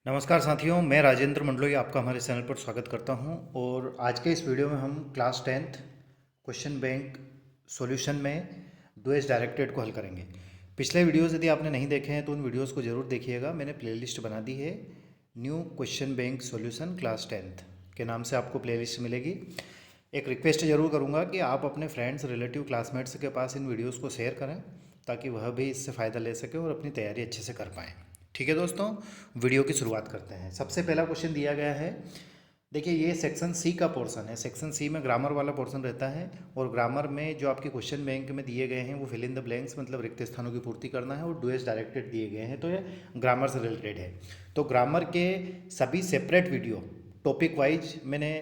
नमस्कार साथियों, मैं राजेंद्र मंडलोई आपका हमारे चैनल पर स्वागत करता हूं। और आज के इस वीडियो में हम class 10th question bank solution में डुएस डायरेक्टेड को हल करेंगे। पिछले वीडियोस यदि आपने नहीं देखे हैं तो उन वीडियोस को ज़रूर देखिएगा। मैंने प्लेलिस्ट बना दी है, new question bank solution class 10th के नाम से आपको प्लेलिस्ट मिलेगी। एक रिक्वेस्ट ज़रूर करूँगा कि आप अपने फ्रेंड्स, रिलेटिव, क्लासमेट्स के पास इन वीडियोज़ को शेयर करें ताकि वह भी इससे फ़ायदा ले सके और अपनी तैयारी अच्छे से कर पाएँ। ठीक है दोस्तों, वीडियो की शुरुआत करते हैं। सबसे पहला क्वेश्चन दिया गया है। देखिए, ये सेक्शन सी का पोर्शन है। सेक्शन सी में ग्रामर वाला पोर्शन रहता है और ग्रामर में जो आपके क्वेश्चन बैंक में दिए गए हैं वो फिल इन द ब्लैंक्स मतलब रिक्त स्थानों की पूर्ति करना है और डुएस डायरेक्टेड दिए गए हैं, तो ये ग्रामर से रिलेटेड है। तो ग्रामर के सभी सेपरेट वीडियो टॉपिक वाइज मैंने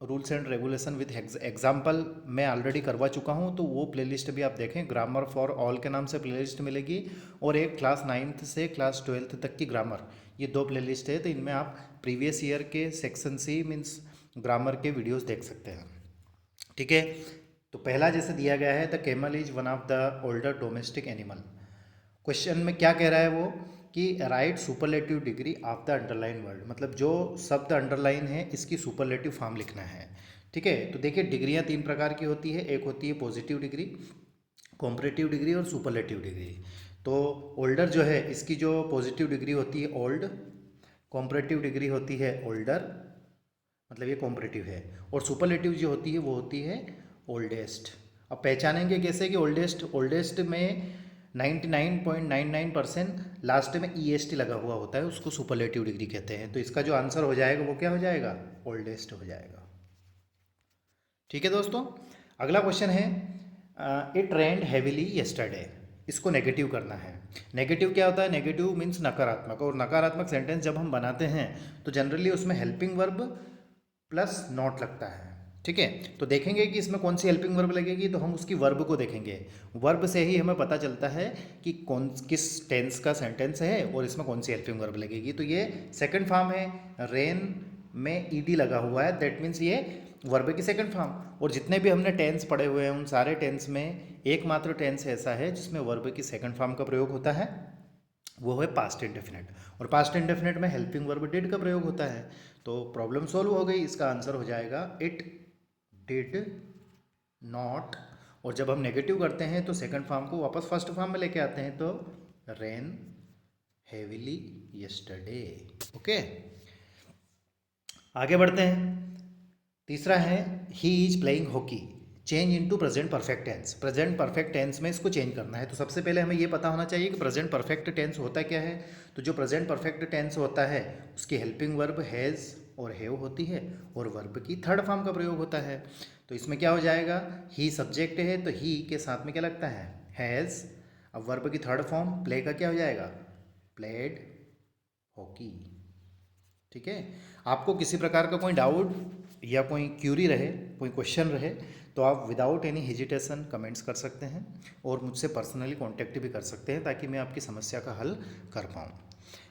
rules and regulation with example मैं ऑलरेडी करवा चुका हूँ, तो वो प्लेलिस्ट भी आप देखें। ग्रामर फॉर ऑल के नाम से प्लेलिस्ट मिलेगी और एक क्लास 9th से क्लास 12th तक की ग्रामर, ये दो प्लेलिस्ट है। तो इनमें आप प्रीवियस ईयर के सेक्शन सी मीन्स ग्रामर के वीडियोस देख सकते हैं। ठीक है, तो पहला जैसे दिया गया है, the camel is one of the older domestic animal. Question में क्या कह रहा है वो कि right superlative degree of the underline word, मतलब जो शब्द अंडरलाइन है इसकी सुपरलेटिव फॉर्म लिखना है। ठीक है, तो देखिए डिग्रियां तीन प्रकार की होती है। एक होती है पॉजिटिव डिग्री, कॉम्परेटिव डिग्री और सुपरलेटिव डिग्री। तो ओल्डर जो है इसकी जो पॉजिटिव डिग्री होती है ओल्ड, कॉम्परेटिव डिग्री होती है ओल्डर, मतलब ये कॉम्परेटिव है, और सुपरलेटिव जो होती है वो होती है ओल्डेस्ट। अब पहचानेंगे कैसे कि ओल्डेस्ट, ओल्डेस्ट में 99.99% लास्ट में EST लगा हुआ होता है, उसको सुपरलेटिव डिग्री कहते हैं। तो इसका जो आंसर हो जाएगा वो क्या हो जाएगा, ओल्डेस्ट हो जाएगा। ठीक है दोस्तों, अगला क्वेश्चन है, इट रेन्ड हैविली यस्टरडे। इसको नेगेटिव करना है। नेगेटिव क्या होता है, नेगेटिव मीन्स नकारात्मक, और नकारात्मक सेंटेंस जब हम बनाते हैं तो जनरली उसमें हेल्पिंग वर्ब प्लस नॉट लगता है। ठीक है, तो देखेंगे कि इसमें कौन सी हेल्पिंग वर्ब लगेगी, तो हम उसकी वर्ब को देखेंगे। वर्ब से ही हमें पता चलता है कि कौन किस टेंस का सेंटेंस है और इसमें कौन सी हेल्पिंग वर्ब लगेगी। तो ये सेकंड फॉर्म है, रेन में ईडी लगा हुआ है, दैट मीन्स ये वर्ब की सेकंड फॉर्म। और जितने भी हमने टेंस पढ़े हुए हैं उन सारे टेंस में एकमात्र टेंस ऐसा है जिसमें वर्ब की सेकंड फॉर्म का प्रयोग होता है, वो है पास्ट इंडेफिनिट। और पास्ट इंडेफिनिट में हेल्पिंग वर्ब डिड का प्रयोग होता है। तो प्रॉब्लम सॉल्व हो गई। इसका आंसर हो जाएगा इट डिड नॉट। और जब हम नेगेटिव करते हैं तो सेकंड फॉर्म को वापस फर्स्ट फॉर्म में लेके आते हैं, तो रेन हेविली यस्टरडे। ओके, आगे बढ़ते हैं। तीसरा है, he is playing hockey, change into present perfect tense. Present perfect tense में इसको चेंज करना है। तो सबसे पहले हमें ये पता होना चाहिए कि प्रेजेंट परफेक्ट टेंस होता क्या है। तो जो प्रेजेंट परफेक्ट टेंस होता है उसकी हेल्पिंग वर्ब हैज़ और हैव होती है और वर्ब की थर्ड फॉर्म का प्रयोग होता है। तो इसमें क्या हो जाएगा, ही सब्जेक्ट है तो ही के साथ में क्या लगता है, हैज़। अब वर्ब की थर्ड फॉर्म प्ले का क्या हो जाएगा, प्लेड हॉकी। ठीक है, आपको किसी प्रकार का कोई डाउट या कोई क्यूरी रहे, कोई क्वेश्चन रहे, तो आप विदाउट एनी हेजिटेशन कमेंट्स कर सकते हैं और मुझसे पर्सनली कांटेक्ट भी कर सकते हैं ताकि मैं आपकी समस्या का हल कर पाऊँ।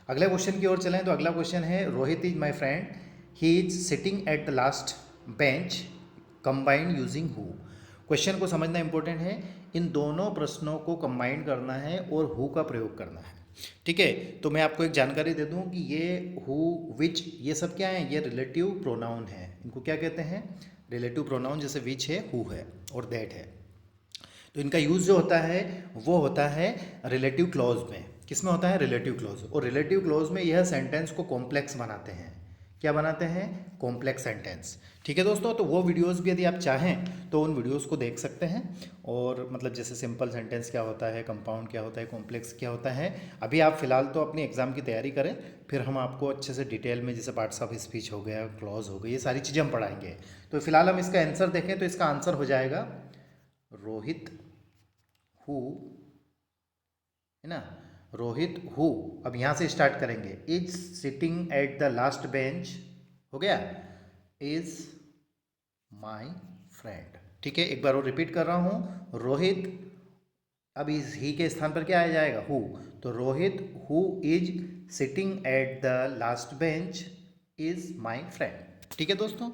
अगले क्वेश्चन की ओर चलें तो अगला क्वेश्चन है, Rohit is my friend, he is sitting at the last bench, combined using who. Question को समझना इंपॉर्टेंट है। इन दोनों प्रश्नों को कंबाइंड करना है और हु का प्रयोग करना है। ठीक है, तो मैं आपको एक जानकारी दे दूं कि ये हु, विच, ये सब क्या है, ये रिलेटिव प्रोनाउन है। इनको क्या कहते हैं, रिलेटिव प्रोनाउन। जैसे विच है, हु है और दैट है। तो इनका यूज़ जो होता है वो होता है रिलेटिव क्लॉज में। किस में होता है, रिलेटिव क्लॉज। और रिलेटिव क्लॉज में यह सेंटेंस को कॉम्प्लेक्स बनाते हैं। क्या बनाते हैं, कॉम्प्लेक्स सेंटेंस। ठीक है दोस्तों, तो वो वीडियोस भी यदि आप चाहें तो उन वीडियोस को देख सकते हैं। और मतलब जैसे सिंपल सेंटेंस क्या होता है, कंपाउंड क्या होता है, कॉम्प्लेक्स क्या होता है। अभी आप फिलहाल तो अपनी एग्जाम की तैयारी करें, फिर हम आपको अच्छे से डिटेल में, जैसे पार्ट्स ऑफ स्पीच हो गया, क्लॉज हो गई, ये सारी चीज़ें हम पढ़ाएंगे। तो फिलहाल हम इसका आंसर देखें तो इसका आंसर हो जाएगा रोहित हु, है ना, रोहित हु। अब यहाँ से स्टार्ट करेंगे, is sitting at the last bench, हो गया, इज माई फ्रेंड। ठीक है, एक बार और रिपीट कर रहा हूँ, रोहित, अब इस ही के स्थान पर क्या आ जाएगा, हु। तो Rohit who is sitting at the last bench is my friend. ठीक है दोस्तों,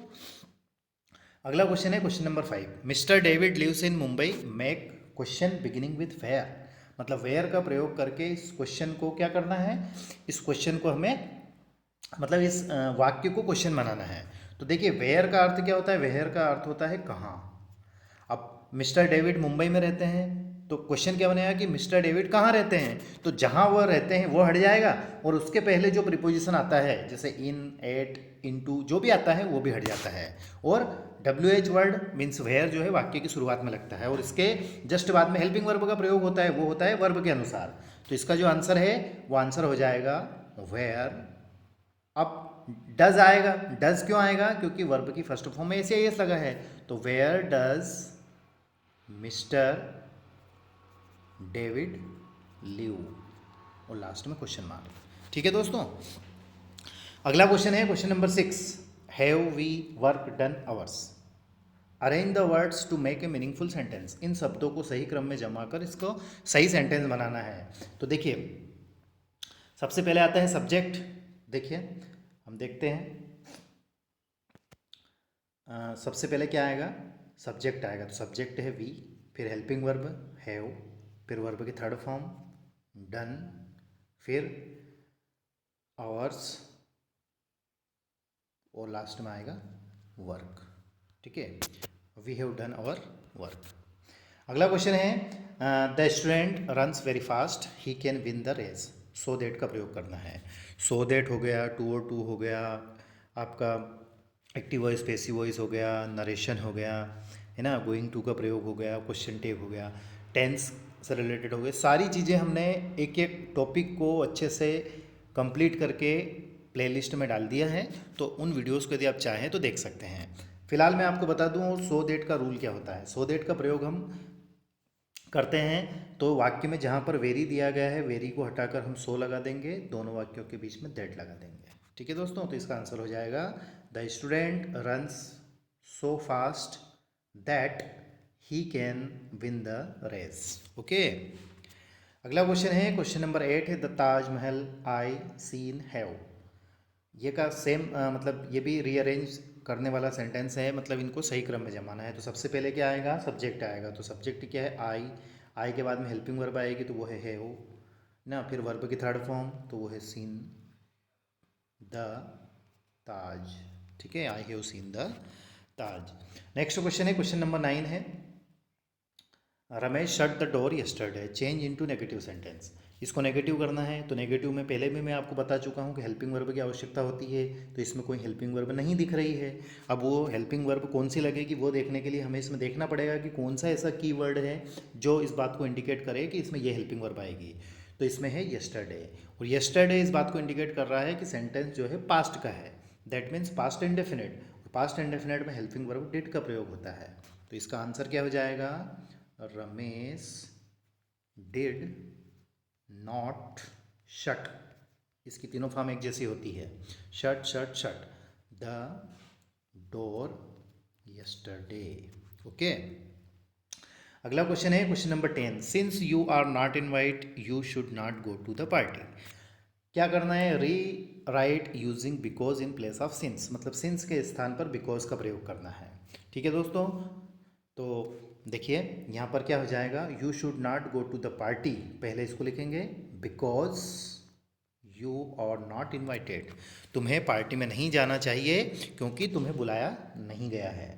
अगला क्वेश्चन है question number 5, mister David lives in Mumbai, make question beginning with where. मतलब वेयर का प्रयोग करके इस क्वेश्चन को क्या करना है, इस क्वेश्चन को हमें मतलब इस वाक्य को क्वेश्चन बनाना है। तो देखिए वेयर का अर्थ क्या होता है, वेयर का अर्थ होता है कहाँ। अब मिस्टर डेविड मुंबई में रहते हैं तो क्वेश्चन क्या बनेगा कि मिस्टर डेविड कहाँ रहते हैं, तो जहाँ वह रहते हैं वो हट जाएगा और उसके पहले जो प्रीपोजिशन आता है जैसे इन, एट, इनटू जो भी आता है वो भी हट जाता है। और W H word means where जो है वाक्य की शुरुआत में लगता है और इसके जस्ट बाद में हेल्पिंग वर्ब का प्रयोग होता है, वो होता है वर्ब के अनुसार। तो इसका जो आंसर है वो आंसर हो जाएगा वेयर। अब डज आएगा, डज क्यों आएगा, क्योंकि वर्ब की फर्स्ट फॉर्म में ऐसे एस लगा है। तो where does mister David live, और लास्ट में क्वेश्चन मार्क। ठीक है दोस्तों, अगला क्वेश्चन है question number 6। Have we work done ours, arrange the words to make a meaningful sentence. इन शब्दों को सही क्रम में जमा कर इसको सही सेंटेंस बनाना है। तो देखिए सबसे पहले आता है सब्जेक्ट। देखिए हम देखते हैं सबसे पहले क्या आएगा, सब्जेक्ट आएगा। तो सब्जेक्ट है वी, फिर हेल्पिंग वर्ब हैव, फिर वर्ब की थर्ड फॉर्म डन, फिर आवर्स और लास्ट में आएगा वर्क। ठीक है, we have done our work. अगला क्वेश्चन है the student runs very fast he can win the race. So that का प्रयोग करना है। सो देट हो गया, टू और टू हो गया, आपका एक्टिव वॉइस पैसिव वॉइस हो गया, नरेशन हो गया, है ना, गोइंग टू का प्रयोग हो गया, क्वेश्चन टेक हो गया, टेंस से रिलेटेड हो गए। सारी चीज़ें हमने एक एक टॉपिक को अच्छे से कंप्लीट करके प्लेलिस्ट में डाल दिया है, तो उन वीडियोस को यदि आप चाहें तो देख सकते हैं। फिलहाल मैं आपको बता दूं सो देट का रूल क्या होता है। सो देट का प्रयोग हम करते हैं तो वाक्य में जहाँ पर वेरी दिया गया है, वेरी को हटाकर हम सो लगा देंगे, दोनों वाक्यों के बीच में दैट लगा देंगे। ठीक है दोस्तों, तो इसका आंसर हो जाएगा the student runs so fast that he can win the race. Okay, अगला क्वेश्चन है क्वेश्चन नंबर 8 है the Taj Mahal I seen have. ये का सेम मतलब ये भी रीअरेंज करने वाला सेंटेंस है, मतलब इनको सही क्रम में जमाना है। तो सबसे पहले क्या आएगा, सब्जेक्ट आएगा। तो सब्जेक्ट क्या है आई, आई के बाद में हेल्पिंग वर्ब आएगी तो वो है वो ना, फिर वर्ब की थर्ड फॉर्म तो वो है सीन द ताज। ठीक है, I have seen the Taj. Next question है क्वेश्चन नंबर 9 है Ramesh shut the door yesterday change into negative sentence. इसको नेगेटिव करना है। तो नेगेटिव में पहले भी मैं आपको बता चुका हूँ कि हेल्पिंग वर्ब की आवश्यकता होती है, तो इसमें कोई हेल्पिंग वर्ब नहीं दिख रही है। अब वो हेल्पिंग वर्ब कौन सी लगेगी वो देखने के लिए हमें इसमें देखना पड़ेगा कि कौन सा ऐसा कीवर्ड है जो इस बात को इंडिकेट करे कि इसमें ये हेल्पिंग वर्ब आएगी। तो इसमें है यस्टरडे, और यस्टरडे इस बात को इंडिकेट कर रहा है कि सेंटेंस जो है पास्ट का है, that means past indefinite. Past indefinite में हेल्पिंग वर्ब डिड का प्रयोग होता है। तो इसका आंसर क्या हो जाएगा, रमेश डिड नॉट शट। इसकी तीनों फॉर्म एक जैसी होती है, shut shut shut the door yesterday. Okay, अगला क्वेश्चन है question number 10 since you are not invite you should not go to the party. क्या करना है, rewrite using because in place of since, मतलब सिंस के स्थान पर because का प्रयोग करना है। ठीक है दोस्तों, तो देखिए यहाँ पर क्या हो जाएगा, you should not go to the party, पहले इसको लिखेंगे because you are not invited, तुम्हें पार्टी में नहीं जाना चाहिए क्योंकि तुम्हें बुलाया नहीं गया है।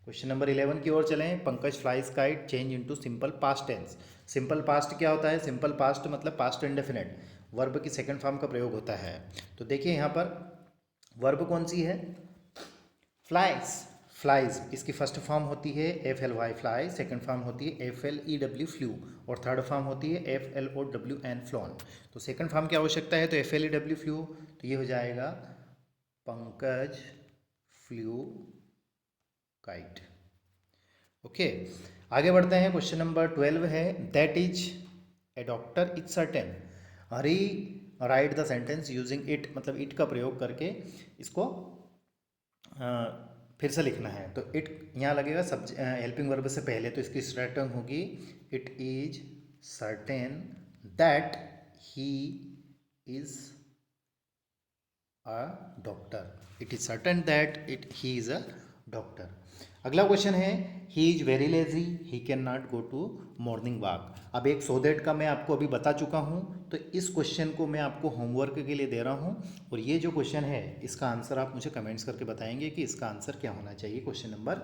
क्वेश्चन नंबर 11 की ओर चलें। Pankaj flies kite change into simple past tense. Simple past क्या होता है, सिंपल पास्ट मतलब पास्ट इंडेफिनिट, वर्ब की सेकंड फॉर्म का प्रयोग होता है। तो देखिए यहाँ पर वर्ब कौन सी है, फ्लाइज। फ्लाइज इसकी फर्स्ट फॉर्म होती है F L Y fly, second form होती है F L E W flew, और थर्ड फॉर्म होती है F L O W N flown. तो सेकेंड फॉर्म की आवश्यकता है तो F L E W flew, तो ये हो जाएगा पंकज फ्लू काइट। ओके, आगे बढ़ते हैं। क्वेश्चन नंबर 12 है that is a doctor is certain, rewrite the sentence using it, मतलब इट का प्रयोग करके इसको फिर से लिखना है। तो इट यहाँ लगेगा सब हेल्पिंग वर्ब से पहले, तो इसकी स्टार्टिंग होगी it is certain that he is a doctor. It is certain that he is a doctor. अगला क्वेश्चन है he is very lazy, he can not go to morning walk. अब एक so that का मैं आपको अभी बता चुका हूँ, तो इस क्वेश्चन को मैं आपको होमवर्क के लिए दे रहा हूँ, और ये जो क्वेश्चन है इसका आंसर आप मुझे कमेंट्स करके बताएंगे कि इसका आंसर क्या होना चाहिए क्वेश्चन नंबर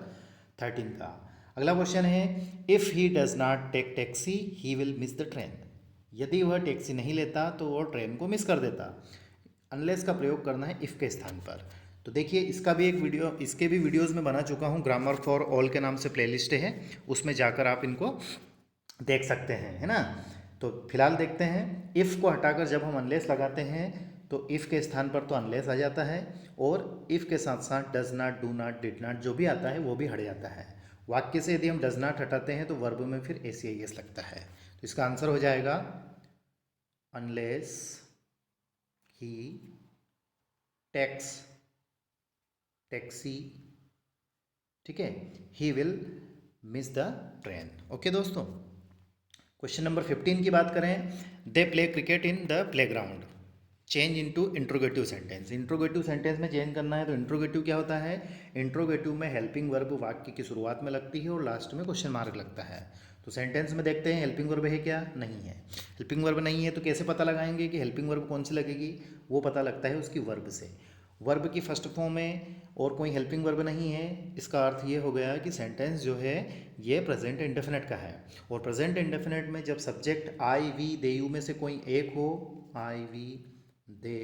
13 का। अगला क्वेश्चन है if he does not take taxi he will miss the train. यदि वह टैक्सी नहीं लेता तो वह ट्रेन को मिस कर देता। अनलेस का प्रयोग करना है इफ़ के स्थान पर। तो देखिए इसका भी एक वीडियो, इसके भी वीडियोस में बना चुका हूँ, ग्रामर फॉर ऑल के नाम से प्लेलिस्ट है, उसमें जाकर आप इनको देख सकते हैं, है ना। तो फिलहाल देखते हैं, इफ़ को हटाकर जब हम अनलेस लगाते हैं तो इफ़ के स्थान पर तो अनलेस आ जाता है, और इफ़ के साथ साथ does not, do not, did not जो भी आता है वो भी हट जाता है। वाक्य से यदि हम डज नॉट हटाते हैं तो वर्ब में फिर ACIS लगता है। तो इसका आंसर हो जाएगा अनलेस ही टेक्स टैक्सी, ठीक है, ही will miss the train. Okay दोस्तों, क्वेश्चन नंबर 15 की बात करें, they play cricket in the play ground, change into interrogative sentence. Interrogative sentence में चेंज करना है तो इंट्रोगेटिव क्या होता है, इंट्रोगेटिव में हेल्पिंग वर्ब वाक्य की शुरुआत में लगती है और लास्ट में क्वेश्चन मार्क लगता है। तो सेंटेंस में देखते हैं हेल्पिंग वर्ब है क्या, नहीं है। हेल्पिंग वर्ब नहीं है तो कैसे पता लगाएंगे कि हेल्पिंग वर्ब कौन सी लगेगी, वो पता लगता है उसकी वर्ब से। वर्ब की फर्स्ट फॉर्म में और कोई हेल्पिंग वर्ब नहीं है, इसका अर्थ ये हो गया कि सेंटेंस जो है ये प्रेजेंट इंडेफिनिट का है। और प्रेजेंट इंडेफिनिट में जब subject I we they you में से कोई एक हो, आई वी दे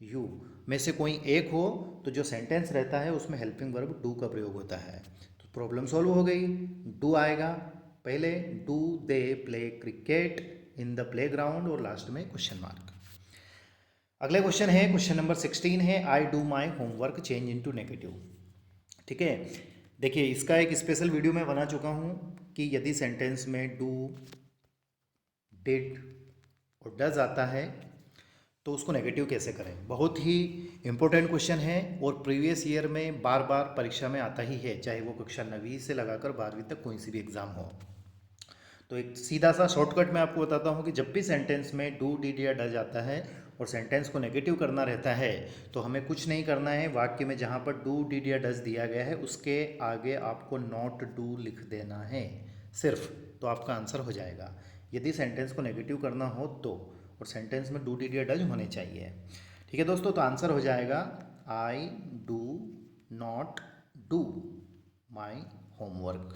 यू में से कोई एक हो, तो जो सेंटेंस रहता है उसमें हेल्पिंग वर्ब डू का प्रयोग होता है। तो प्रॉब्लम सॉल्व हो गई, डू आएगा पहले, do they play cricket in the play ground, और लास्ट में क्वेश्चन मार्क। अगला क्वेश्चन है, क्वेश्चन नंबर 16 है, I do my homework change into negative. ठीक है, देखिए इसका एक स्पेशल वीडियो मैं बना चुका हूँ कि यदि सेंटेंस में डू, डिड और डज आता है तो उसको नेगेटिव कैसे करें। बहुत ही इंपॉर्टेंट क्वेश्चन है और प्रीवियस ईयर में बार बार परीक्षा में आता ही है, चाहे वो कक्षा 9वीं से लगाकर 12वीं तक कोई सी भी एग्ज़ाम हो। तो एक सीधा सा शॉर्टकट मैं आपको बताता हूँ कि जब भी सेंटेंस में डू, डिड या डज आता है और सेंटेंस को नेगेटिव करना रहता है तो हमें कुछ नहीं करना है। वाक्य में जहाँ पर डू, डिड या डज दिया गया है उसके आगे आपको नॉट डू लिख देना है सिर्फ, तो आपका आंसर हो जाएगा। यदि सेंटेंस को नेगेटिव करना हो तो, और सेंटेंस में डू, डिड या डज होने चाहिए। ठीक है दोस्तों, तो आंसर हो जाएगा I do not do my homework.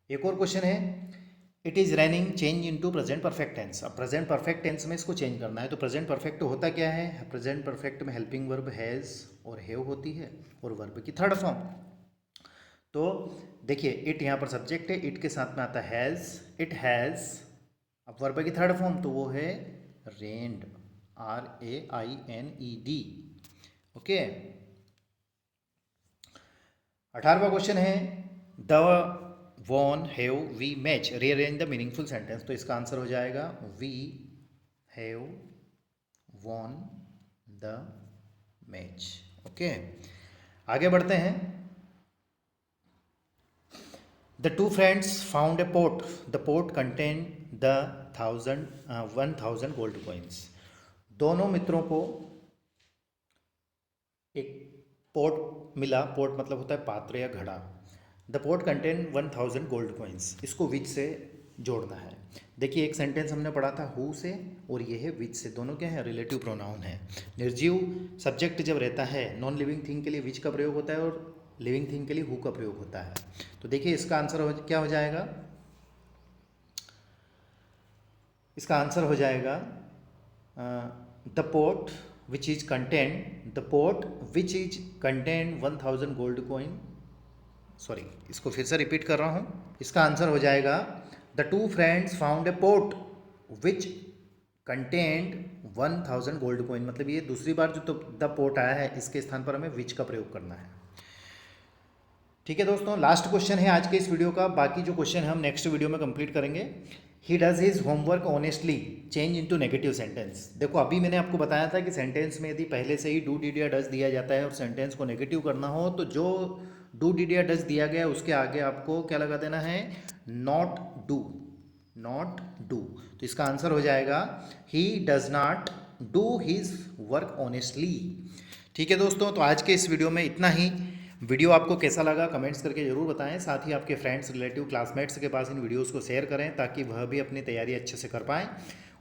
एक और क्वेश्चन है, it is raining change into present perfect tense. अब प्रेजेंट परफेक्ट टेंस में इसको चेंज करना है, तो प्रेजेंट परफेक्ट होता क्या है, प्रेजेंट परफेक्ट में हेल्पिंग वर्ब हैज़ और हैव होती है और वर्ब की थर्ड फॉर्म। तो देखिए इट यहाँ पर सब्जेक्ट है, इट के साथ में आता है हैज़, इट हैज़। अब वर्ब की थर्ड फॉर्म तो वो है रेन्ड, RAINED। ओके, 18वां क्वेश्चन है, the won have we match rearrange the meaningful sentence. तो इसका आंसर हो जाएगा we have won the match. Okay, आगे बढ़ते हैं। The two friends found a pot, the pot contain the 1000 gold coins. दोनों मित्रों को एक पोट मिला, पोट मतलब होता है पात्र या घड़ा। The pot contain 1000 gold coins, इसको विच से जोड़ना है। देखिए एक सेंटेंस हमने पढ़ा था हु से, और ये है विच से, दोनों क्या है, रिलेटिव प्रोनाउन है। निर्जीव सब्जेक्ट जब रहता है नॉन लिविंग थिंग के लिए विच का प्रयोग होता है और लिविंग थिंग के लिए हु का प्रयोग होता है। तो देखिए इसका आंसर क्या हो जाएगा, इसका आंसर हो जाएगा the pot which is contain, the pot which is contain 1000 gold coin. Sorry, इसको फिर से रिपीट कर रहा हूँ, इसका आंसर हो जाएगा the two friends found a pot which contained 1000 gold coin. मतलब ये दूसरी बार जो तो द पोट आया है इसके स्थान पर हमें विच का प्रयोग करना है। ठीक है दोस्तों, लास्ट क्वेश्चन है आज के इस वीडियो का, बाकी जो क्वेश्चन हम नेक्स्ट वीडियो में कंप्लीट करेंगे। He does his homework honestly change into negative sentence. देखो अभी मैंने आपको बताया था कि सेंटेंस में यदि पहले से ही डू, डिड या डज दिया जाता है और सेंटेंस को नेगेटिव करना हो तो जो डू, डिड या डज दिया गया उसके आगे आपको क्या लगा देना है, नॉट डू, नॉट डू। तो इसका आंसर हो जाएगा ही does not do his work honestly. ठीक है दोस्तों, तो आज के इस वीडियो में इतना ही। वीडियो आपको कैसा लगा कमेंट्स करके ज़रूर बताएं। साथ ही आपके फ्रेंड्स, रिलेटिव, क्लासमेट्स के पास इन वीडियोस को शेयर करें ताकि वह भी अपनी तैयारी अच्छे से कर पाएँ।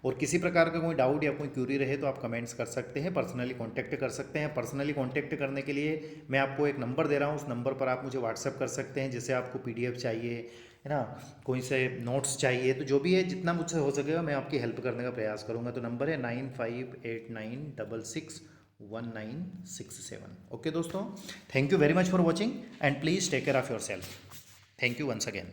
और किसी प्रकार का कोई डाउट या कोई क्यूरी रहे तो आप कमेंट्स कर सकते हैं, पर्सनली कांटेक्ट कर सकते हैं। पर्सनली कांटेक्ट करने के लिए मैं आपको एक नंबर दे रहा हूँ, उस नंबर पर आप मुझे व्हाट्सअप कर सकते हैं। जैसे आपको PDF चाहिए, है ना, कोई से नोट्स चाहिए, तो जो भी है जितना मुझसे हो सकेगा मैं आपकी हेल्प करने का प्रयास करूँगा। तो नंबर है 9589661967। ओके दोस्तों, thank you very much for watching and please take care of your self. Thank you once again.